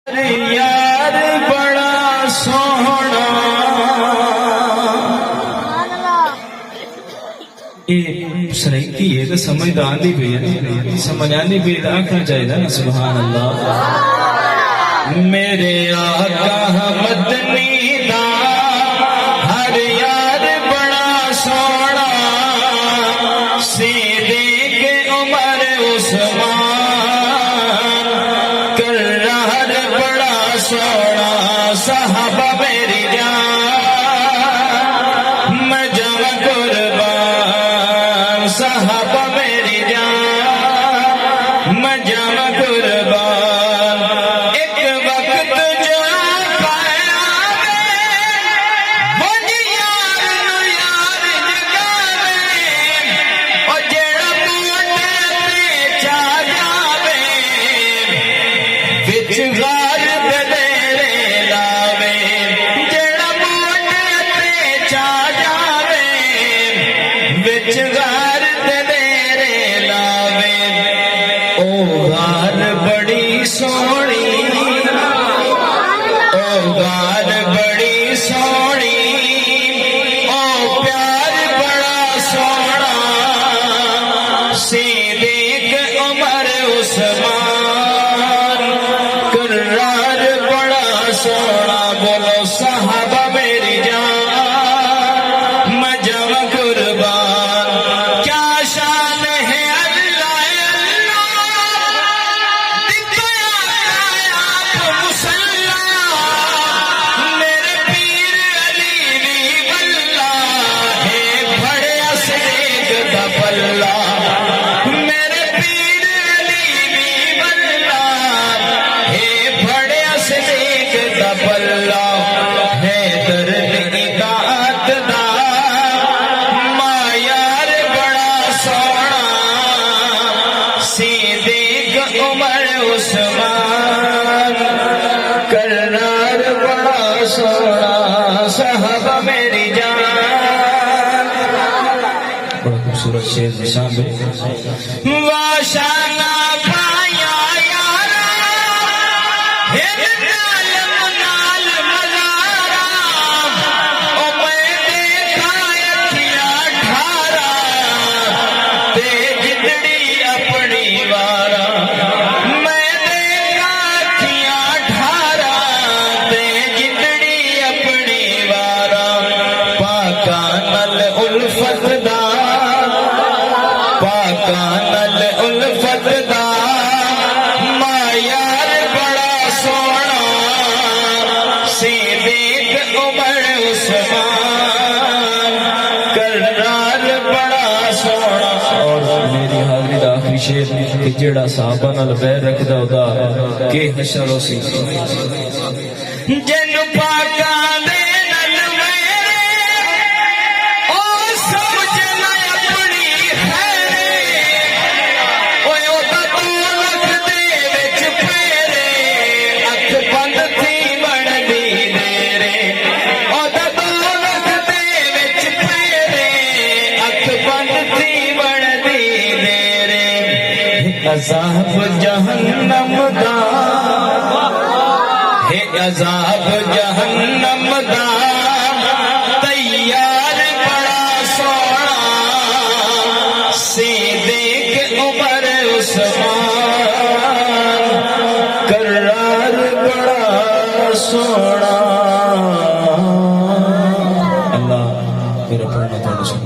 यार बड़ा सोहना ये सराइकी है तो समझदार नहीं पे समझाने पे आखना चाहिए ना। सुभान अल्लाह। मेरे आका मदनी दा हर यार बड़ा सोहना सीधे के उमर उस्मान सोना साहबा मेरी जान मैं जब कुर्बान साहबा मेरी जान मैं जब कुर्बान एक वक्त जो पाया वो यार यार जगावे और जेड़ा मोटे ते चा जावे विच गार तेरे लावे ओ गार बड़ी सोहनी ओ गार बड़ी सोहनी ओ प्यार बड़ा सोहना सीधे के उमर उस्मान कुर्रार बड़ा सोहना बोलो साहबा मेरी जान मैं जब कुर्बान उमर उस्मान करनार बड़ा सोना साहबा मेरी जान। बड़ा खूबसूरत शेर निशान वाशाना पाया यारा नाल मजारा ओ मैं देखा अखियां ठारा ते जिंदड़ी अपनी वारा उल्फत दा पाकानल उल्फत दा मायार बड़ा सोना सीधे उमर उस्मान करनार बड़ा सोना। और मेरी हाजिरी दा आखिरी शेर कि जेड़ा साहबा नाल बैर रखदा ओदा के हशर होसी जिन पाका अज़ाब जहन्नम दा है अज़ाब जहन्नम दा तैयार बड़ा सोना सीधे के उमर उस्मान करार बड़ा सोना। अल्लाह मेरा पढ़ना थोड़ा सा